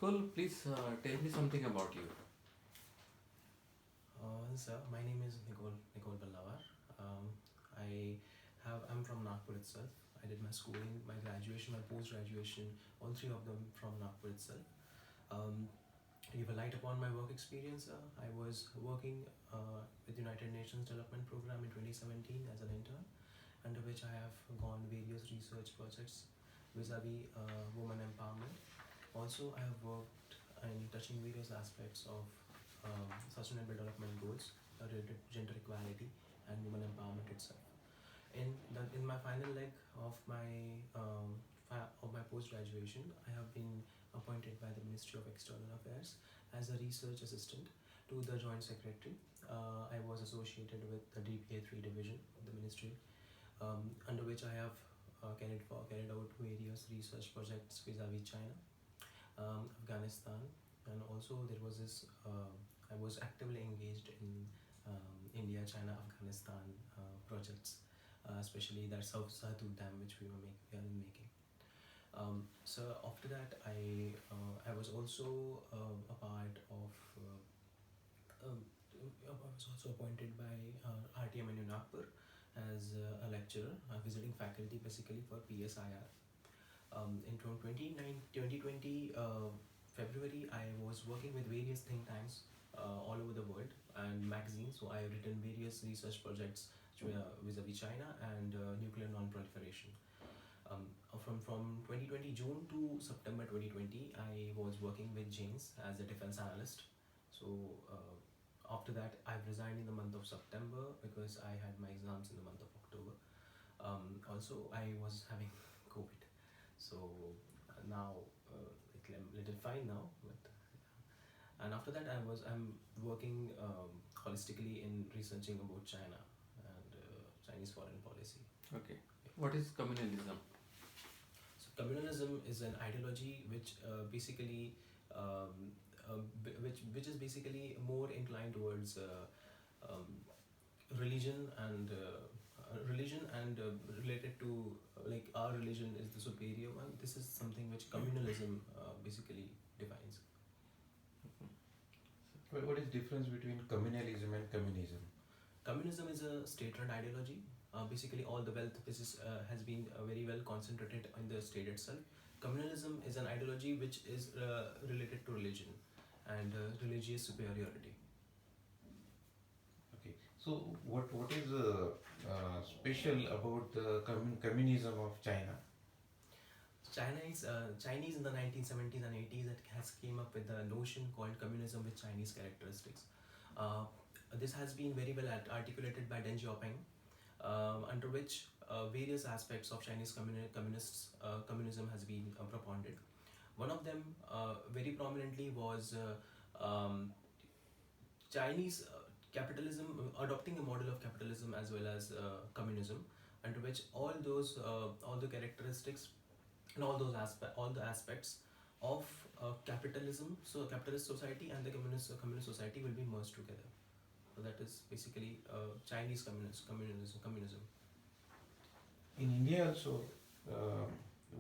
Nicole, please tell me something about you. Sir, my name is Nicole Ballavar. Um, I'm from Nagpur itself. I did my schooling, my graduation, my post graduation, all three of them from Nagpur itself. Um, to give a light upon my work experience, I was working with United Nations Development Program in 2017 as an intern, under which I have gone various research projects vis-a-vis women empowerment. Also, I have worked in touching various aspects of sustainable development goals related to gender equality and women empowerment itself. In my final leg of my post graduation, I have been appointed by the Ministry of External Affairs as a research assistant to the Joint Secretary. I was associated with the DPA 3 division of the ministry, under which I have carried out various research projects vis-a-vis China, Afghanistan, and also there was this. I was actively engaged in India, China, Afghanistan projects, especially that South Sahatur Dam, which we are making. So after that, I was also a part of. I was also appointed by RTMNU Nagpur as a lecturer, visiting faculty basically for PSIR. In 2020 February, I was working with various think tanks all over the world and magazines. So I have written various research projects vis-a-vis China and nuclear non-proliferation. From 2020 June to September 2020, I was working with James as a defense analyst. So after that, I've resigned in the month of September because I had my exams in the month of October. Also, I was having COVID. So now I'm little fine now, but and after that I'm working holistically in researching about China and Chinese foreign policy. Okay. What is communalism? So communalism is an ideology which basically which is basically more inclined towards religion and related to like our religion is the superior one. This is something which communalism basically defines. What is difference between communalism and communism? Communism is a state-run ideology. Basically, all the wealth has been very well concentrated in the state itself. Communalism is an ideology which is related to religion and religious superiority. Okay, so what is special about the communism of China? Chinese in the 1970s and 80s that has came up with a notion called communism with Chinese characteristics. This has been very well articulated by Deng Xiaoping, under which various aspects of Chinese communism has been propounded. One of them very prominently was Chinese capitalism, adopting a model of capitalism as well as communism, under which all the characteristics and all the aspects of capitalism, so capitalist society and the communist society will be merged together. So that is basically Chinese communism. In India also,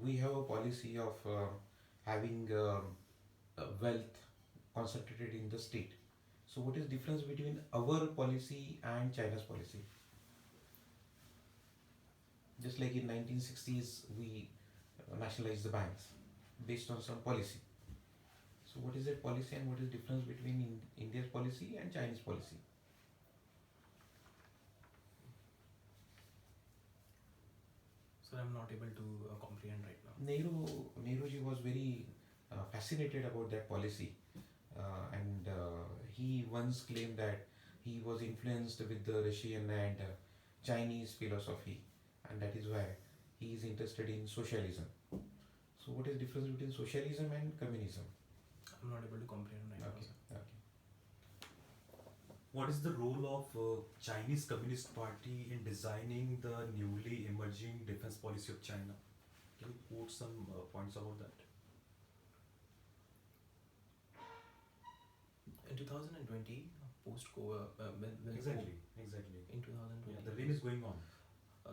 we have a policy of having wealth concentrated in the state. So what is difference between our policy and China's policy? Just like in 1960s, we nationalized the banks based on some policy. So what is that policy and what is difference between India's policy and Chinese policy? So I'm not able to comprehend right now. Nehruji was very fascinated about that policy, and he once claimed that he was influenced with the Russian and Chinese philosophy, and that is why he is interested in socialism. So, what is the difference between socialism and communism? I'm not able to comprehend right Okay, now. okay. What is the role of Chinese Communist Party in designing the newly emerging defense policy of China? Can you quote some points about that? In 2020, post-COVID, Exactly. in 2020, Yeah, the rain is going on.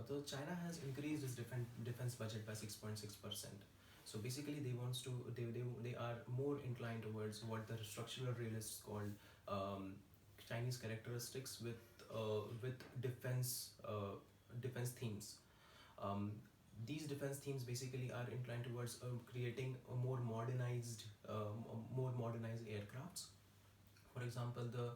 so China has increased its defense budget by 6.6%. So basically, they are more inclined towards what the structural realists called Chinese characteristics with defense themes. Um, these defense themes basically are inclined towards creating a more modernized aircrafts. For example, the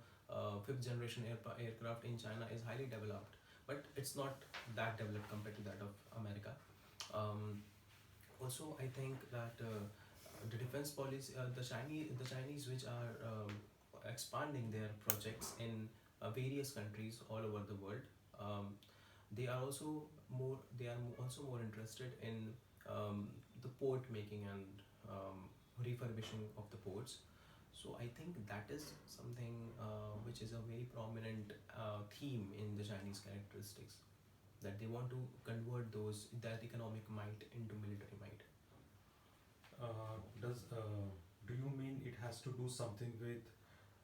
fifth generation aircraft in China is highly developed, but it's not that developed compared to that of America. Um, Also, I think that the defense policy, the Chinese which are expanding their projects in various countries all over the world, um, they are also more interested in the port making and refurbishing of the ports. So I think that is something which is a very prominent theme in the Chinese characteristics, that they want to convert that economic might into military might. Do you mean it has to do something with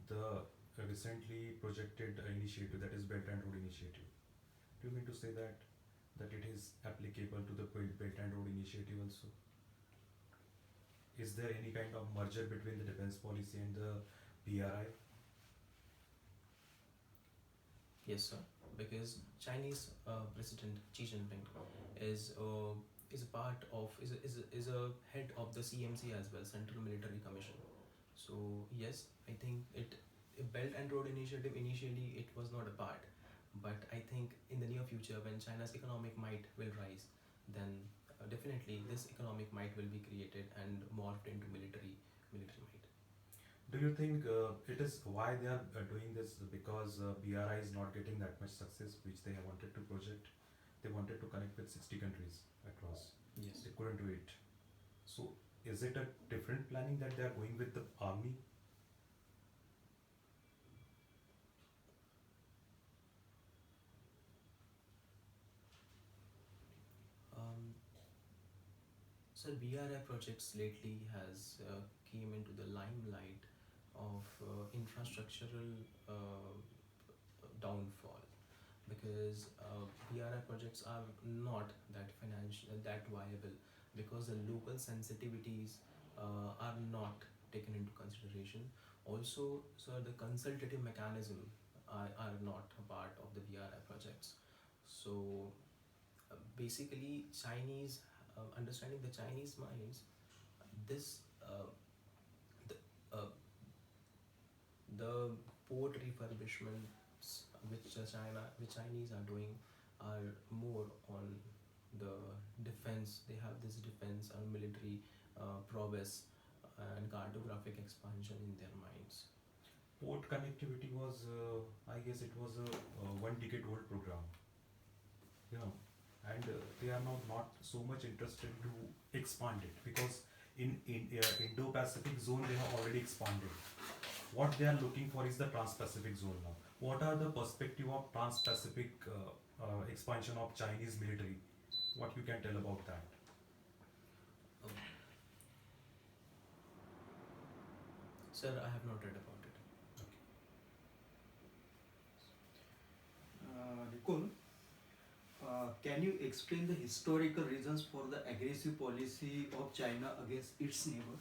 the recently projected initiative, that is Belt and Road Initiative? Do you mean to say that it is applicable to the Belt and Road Initiative also? Is there any kind of merger between the defense policy and the BRI? Yes, sir. Because Chinese President Xi Jinping is a part of is a head of the CMC as well, Central Military Commission. So yes, I think Belt and Road Initiative, initially it was not a part, but I think in the near future, when China's economic might will rise, then definitely this economic might will be created and morphed into military might. Do you think it is why they are doing this? Because BRI is not getting that much success which they have wanted to project. They wanted to connect with 60 countries across. Yes. They couldn't do it. So is it a different planning that they are going with the army? Um, Sir, BRI projects lately has came into the limelight of infrastructural downfall, because BRI projects are not that viable, because the local sensitivities are not taken into consideration. Also, sir, the consultative mechanism are not a part of the BRI projects. So basically, Chinese understanding the Chinese minds, this the uh, the port refurbishments which Chinese are doing are more on the defense. They have this defense and military prowess and cartographic expansion in their minds. Port connectivity was, I guess it was a 1 decade old program. You know, and they are now not so much interested to expand it, because in Indo-Pacific zone they have already expanded. What they are looking for is the Trans-Pacific zone now. What are the perspective of Trans-Pacific expansion of Chinese military? What you can tell about that? Um, Sir, I have not read about it. Rikun, can you explain the historical reasons for the aggressive policy of China against its neighbor?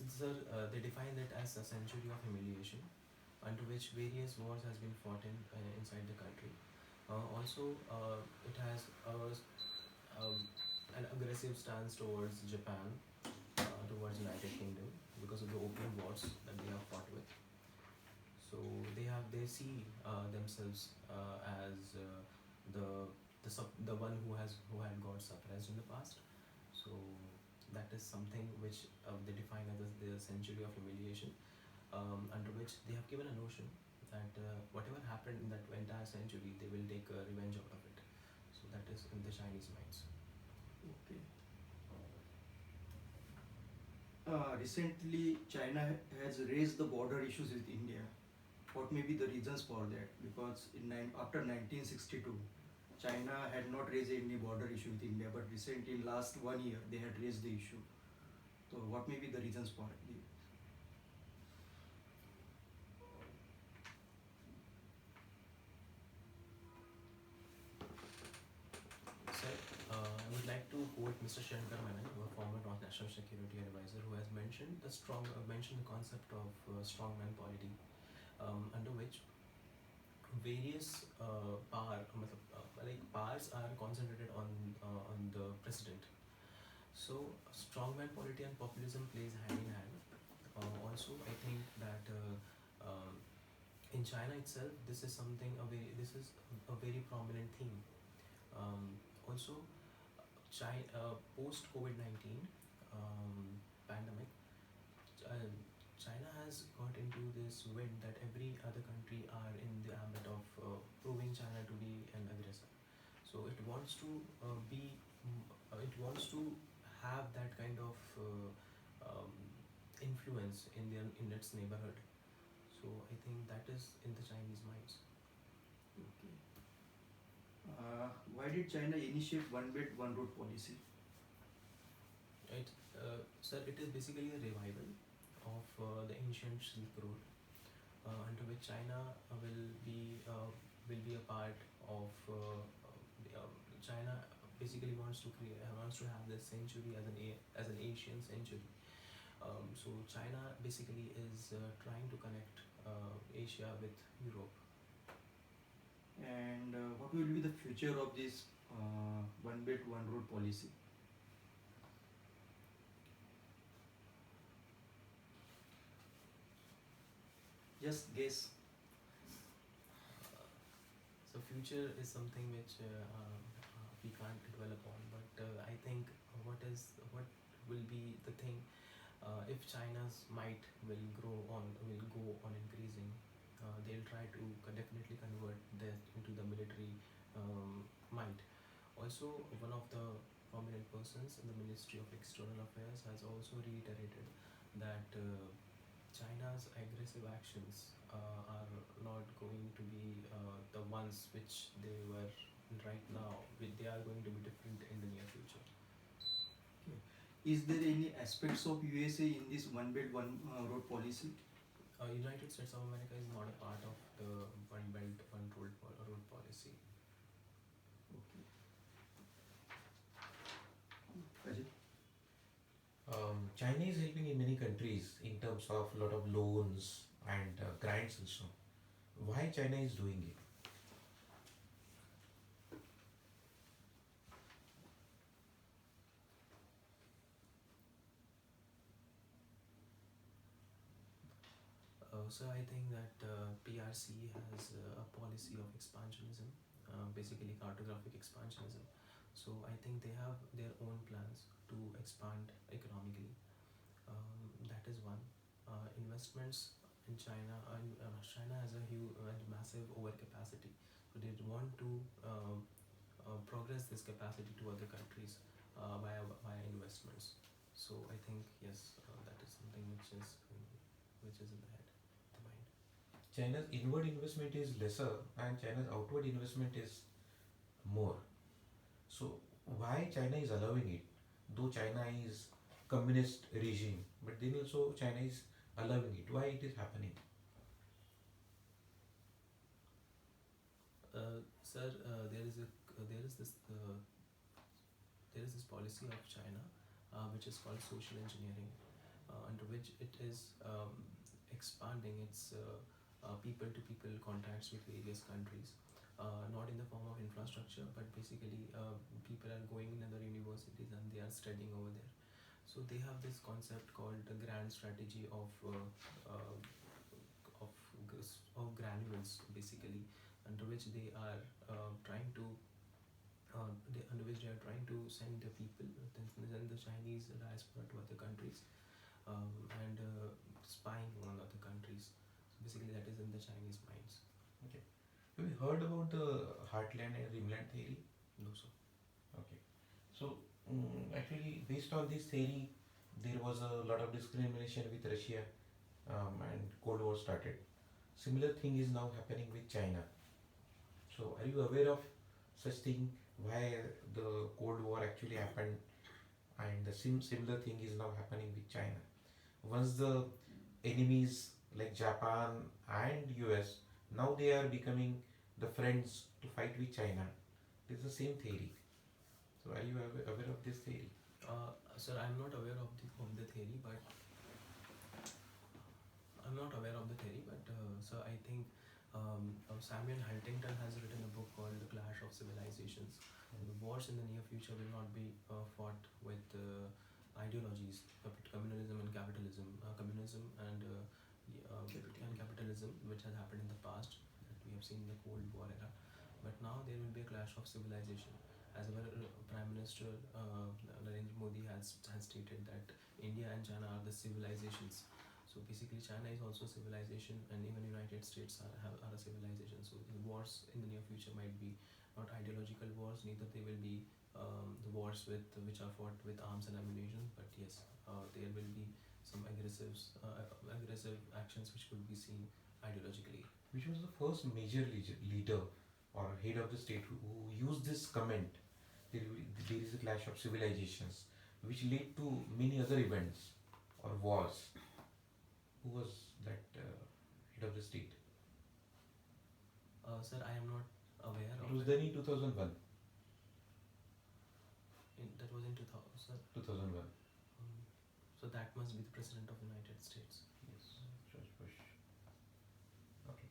Sir, they define it as a century of humiliation, under which various wars has been fought inside the country. Also, it has an aggressive stance towards Japan, towards United Kingdom, because of the opium wars that they have fought with. So they see themselves as the one who had got suppressed in the past. So that is something which they define as the century of humiliation, under which they have given a notion that whatever happened in that entire century, they will take revenge out of it. So that is in the Chinese minds. Okay. Recently, China has raised the border issues with India. What may be the reasons for that? Because after 1962, China had not raised any border issue with India, but recently, in last 1 year, they had raised the issue. So, what may be the reasons for it? Sir, I would like to quote Mr. Shankar Menon, a former National Security Advisor, who has mentioned the concept of strongman polity, under which various powers are concentrated on the president. So strongman polity and populism plays hand in hand. Also, I think that in China itself, this is a very prominent theme. Also, post COVID-19 pandemic, uh, China has got into this wind that every other country are in the ambit of proving China to be an aggressor. So it wants to have that kind of influence in its neighborhood. So I think that is in the Chinese minds. Okay. Why did China initiate one belt one road policy? Right, sir. It is basically a revival of the ancient Silk Road, under which China will be a part of. China basically wants to have this century as an Asian century. So China basically is trying to connect Asia with Europe. And what will be the future of this one belt one road policy? Just guess. So future is something which we can't dwell upon, but I think what will be the thing, if China's might will go on increasing, they'll try to definitely convert that into the military might. Also, one of the prominent persons in the Ministry of External Affairs has also reiterated that China's aggressive actions are not going to be the ones which they were right now. They are going to be different in the near future. Okay. Is there any aspects of USA in this one belt one road policy? United States of America is not a part of the One Belt One Road policy. Okay. Ajay? China is helping in many countries in terms of lot of loans and grants also. Why China is doing it? So I think that PRC has a policy of expansionism, basically cartographic expansionism. So I think they have their own plans to expand economically. That is one. Investments in China, China has a huge and massive overcapacity. So they want to progress this capacity to other countries via investments. So I think yes, that is something which is in the head, the mind. China's inward investment is lesser and China's outward investment is more. So why China is allowing it? Though China is communist regime, but then also China is allowing it. Why it is happening? Sir, there is this policy of China, which is called social engineering, under which it is expanding its people-to-people contacts with various countries, not in the form of infrastructure, but basically people are going in other universities and they are studying over there. So they have this concept called the grand strategy of granules, basically, under which they are trying to send the people, send the Chinese diaspora to other countries, and spying on other countries. So basically, that is in the Chinese minds. Okay. Have you heard about the Heartland and Dreamland theory? No, sir. Okay. So actually, based on this theory, there was a lot of discrimination with Russia, and Cold War started. Similar thing is now happening with China. So are you aware of such thing? Why the Cold War actually happened, and the similar thing is now happening with China. Once the enemies like Japan and US, now they are becoming the friends to fight with China. It is the same theory. So are you aware of this theory? Sir, I'm not aware of the theory, but sir, I think Samuel Huntington has written a book called The Clash of Civilizations. The wars in the near future will not be fought with ideologies, but communalism and capitalism, communism and capitalism, which has happened in the past, that we have seen in the Cold War era. But now there will be a clash of civilization. As our Prime Minister Narendra Modi has stated that India and China are the civilizations. So basically, China is also civilization, and even United States are a civilization. So the wars in the near future might be not ideological wars, neither they will be the wars which are fought with arms and ammunition. But yes, there will be some aggressive actions which could be seen ideologically. Which was the first major leader or head of the state who used this comment, there is a clash of civilizations, which led to many other events or wars. Who was that head of the state? Sir, I am not aware It of was it. done in 2001. That was in 2000. 2001. So that must be the President of the United States. Yes, George Bush. Okay.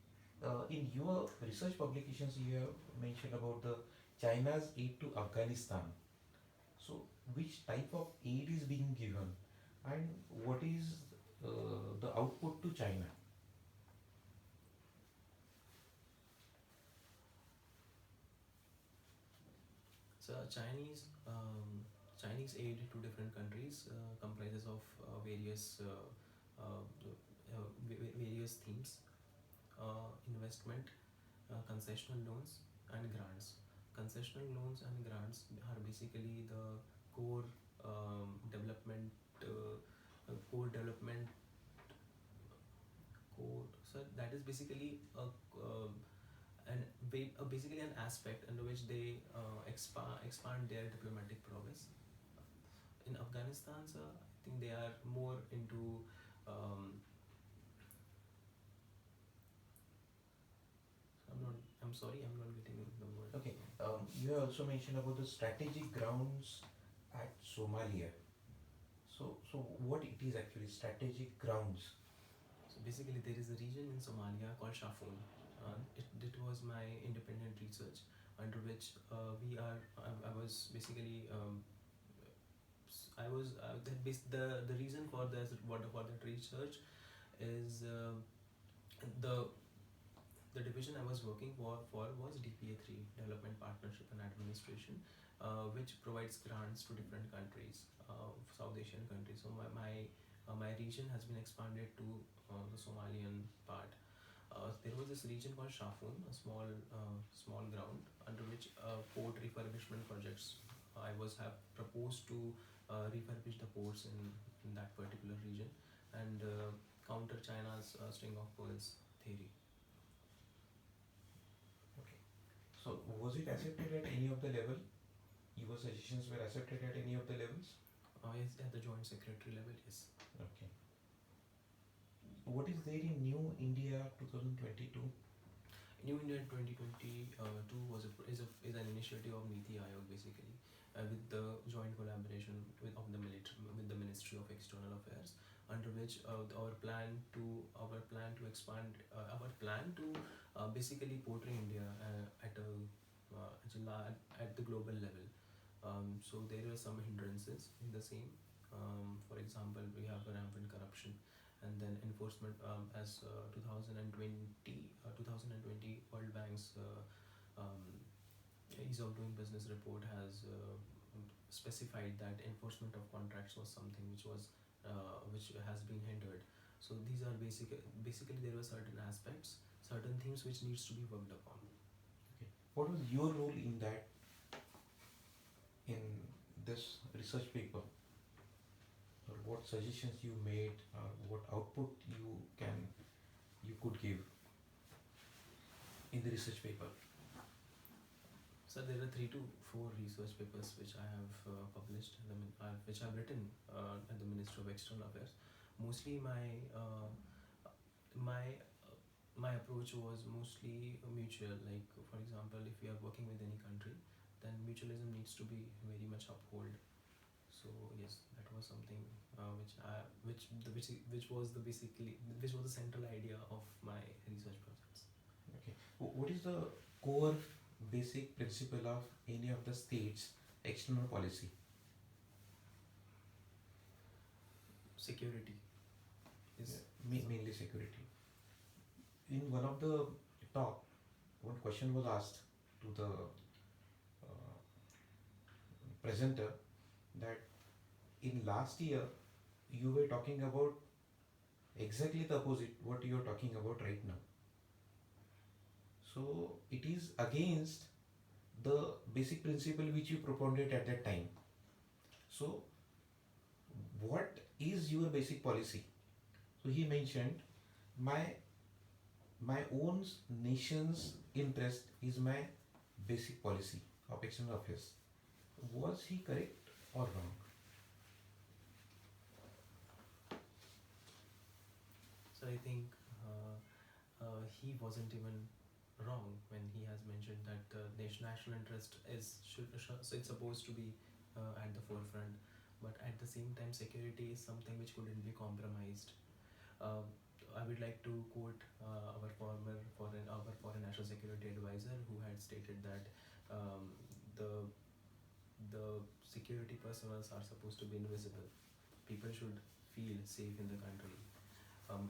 In your research publications, you have mentioned about the China's aid to Afghanistan. So, which type of aid is being given, and what is the output to China? So Chinese aid to different countries comprises of various themes: investment, concessional loans, and grants. Concessional loans and grants are basically the core development, core. So that is basically basically an aspect under which they expand their diplomatic prowess. In Afghanistan, sir, I think they are more into I'm sorry, I'm not getting the word. Okay. You have also mentioned about the strategic grounds at Somalia. So what it is actually strategic grounds? So basically, there is a region in Somalia called Shafun. It was my independent research, under which I was basically the reason for that research is the division I was working for was DPA3, Development Partnership and Administration, which provides grants to different countries, South Asian countries. So my region has been expanded to the Somalian part. There was this region called Shafun, a small ground under which port refurbishment projects. I have proposed to refurbish the ports in that particular region and counter China's string of pearls theory. Okay. So was it accepted at any of the level? Your suggestions were accepted at any of the levels? Yes, at the Joint Secretary level, yes. Okay. What is there in New India 2022? New India 2022 is an initiative of NITI Aayog basically, with the joint collaboration with the Ministry of External Affairs, under which our plan to basically portray India at the global level. So there are some hindrances in the same. For example, we have rampant corruption, and then enforcement as 2020 World Bank's ease of doing business report has specified that enforcement of contracts was something which has been hindered. So these are basically there were certain aspects, certain things which needs to be worked upon. Okay. What was your role in that, in this research paper? Or what suggestions you made, or what output you could give in the research paper? So there are 3 to 4 research papers which I have published, which I've written at the Ministry of External Affairs. Mostly my approach was mostly mutual. Like for example, if we are working with any country, then mutualism needs to be very much upheld. So yes, that was something which was the central idea of my research projects. Okay. What is the core basic principle of any of the states' external policy? Security is Mainly security. In one of the talk, one question was asked to the presenter that in last year you were talking about exactly the opposite what you are talking about right now. So it is against the basic principle which you propounded at that time. So what is your basic policy? So he mentioned my own nation's interest is my basic policy of external affairs. Was he correct or wrong? So I think he wasn't even wrong when he has mentioned that national interest so it's supposed to be at the forefront, but at the same time security is something which couldn't be compromised. Uh, I would like to quote our foreign national security advisor, who had stated that the security personnel are supposed to be invisible. People should feel safe in the country.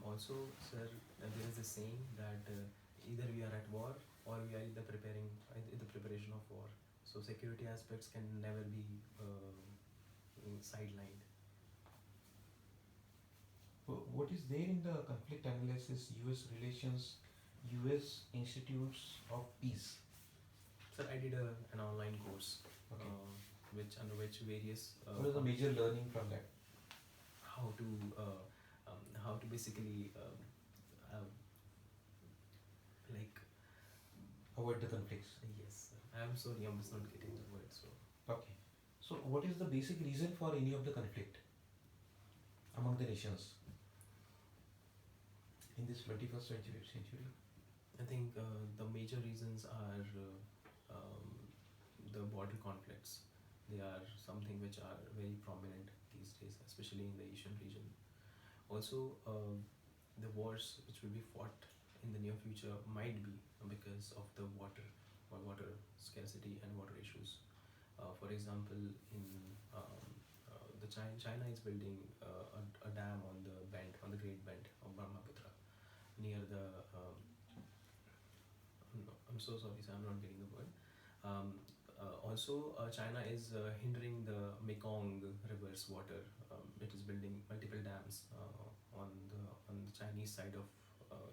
Also, sir, there is a saying that either we are at war or we are in the preparation of war. So security aspects can never be sidelined. What is there in the conflict analysis, US relations, US institutes of peace? Sir, I did an online course, Okay. under which various What is the major learning from that? how to basically like Avoid the conflicts. yes. I'm sorry, I'm just not getting the word. So Okay. So what is the basic reason for any of the conflict among the nations in this 21st century? I think the major reasons are the border conflicts. They are something which are very prominent these days, especially in the Asian region. Also, the wars which will be fought in the near future might be because of the water scarcity and water issues. For example, in China is building a dam on the Great Bend of Brahmaputra near the. I'm so sorry, sir, I'm not getting the word. Also, China is hindering the Mekong River's water. It is building multiple dams on the Chinese side of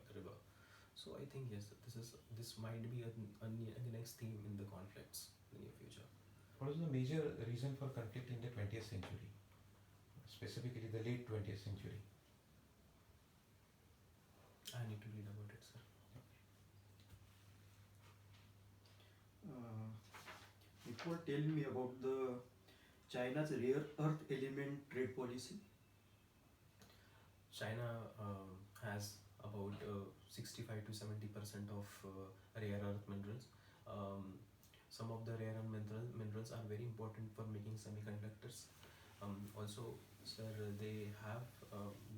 the river. So I think yes, this might be the next theme in the conflicts in the near future. What is the major reason for conflict in the 20th century? Specifically the late 20th century. I need to read about it, sir. Nicole, tell me about the China's rare earth element trade policy. China has about 65 to 70% of rare earth minerals. Some of the rare earth minerals are very important for making semiconductors. Also, sir, they have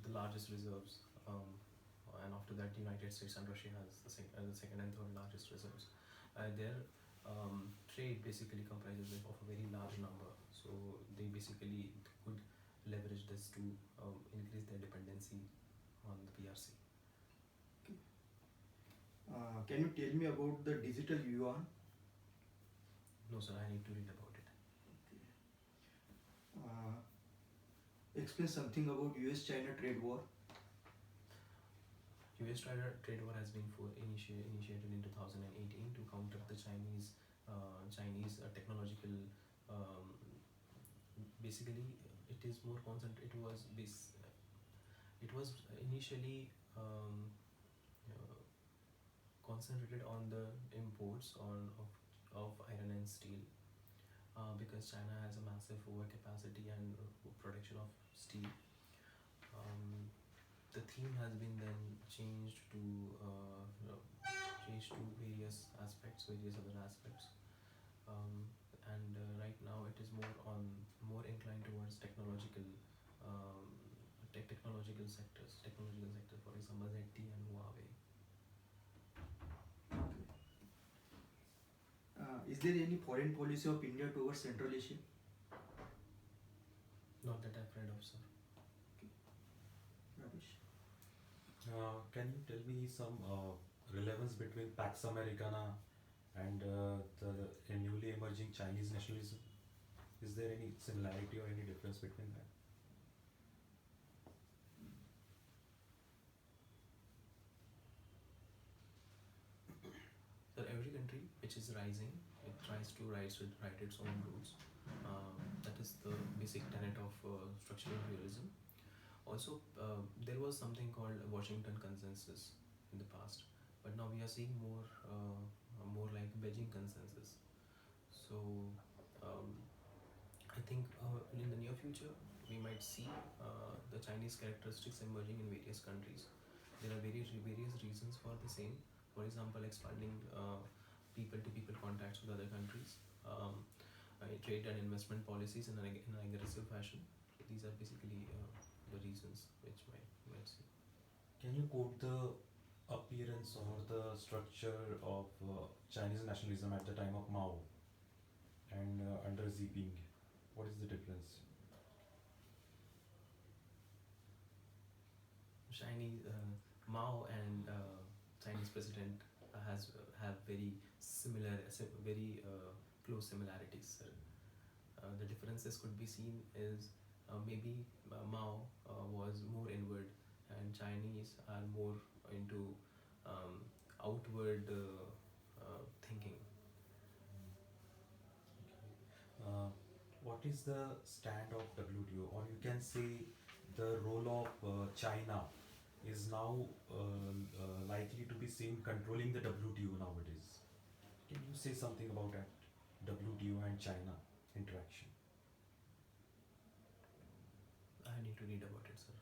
the largest reserves, and after that, the United States and Russia has the second and third largest reserves. Their trade basically comprises of a very large number, so they basically could leverage this to increase their dependency on the PRC. Can you tell me about the digital yuan? No, sir, I need to read about it. Explain something about US-China trade war. US-China trade war has been initiated in 2018 to counter the Chinese technological. Basically, it is more concentrated. It was initially concentrated on the imports of iron and steel, because China has a massive overcapacity and production of steel. The theme has been then changed to various other aspects. and right now it is more inclined towards technological technological sectors. For example, ZTE and Huawei. Is there any foreign policy of India towards Central Asia? Not that I've read of, sir. Ramesh? Can you tell me some relevance between Pax Americana and the newly emerging Chinese nationalism? Is there any similarity or any difference between that? So every country which is rising, it tries to write its own rules. That is the basic tenet of structural realism. Also, there was something called Washington Consensus in the past, but now we are seeing more like Beijing Consensus. So, I think in the near future we might see the Chinese characteristics emerging in various countries. There are various reasons for the same. For example, expanding people-to-people contacts with other countries, trade and investment policies in an aggressive fashion. So these are basically the reasons which we might see. Can you quote the appearance or the structure of Chinese nationalism at the time of Mao and under Xi Jinping? What is the difference? Chinese Mao and Chinese president have very very close similarities. Sir. The differences could be seen is maybe Mao was more inward, and Chinese are more into outward thinking. What is the stand of WTO, or you can say the role of China is now likely to be seen controlling the WTO nowadays? Can you say something about that WTO and China interaction? I need to read about it, sir.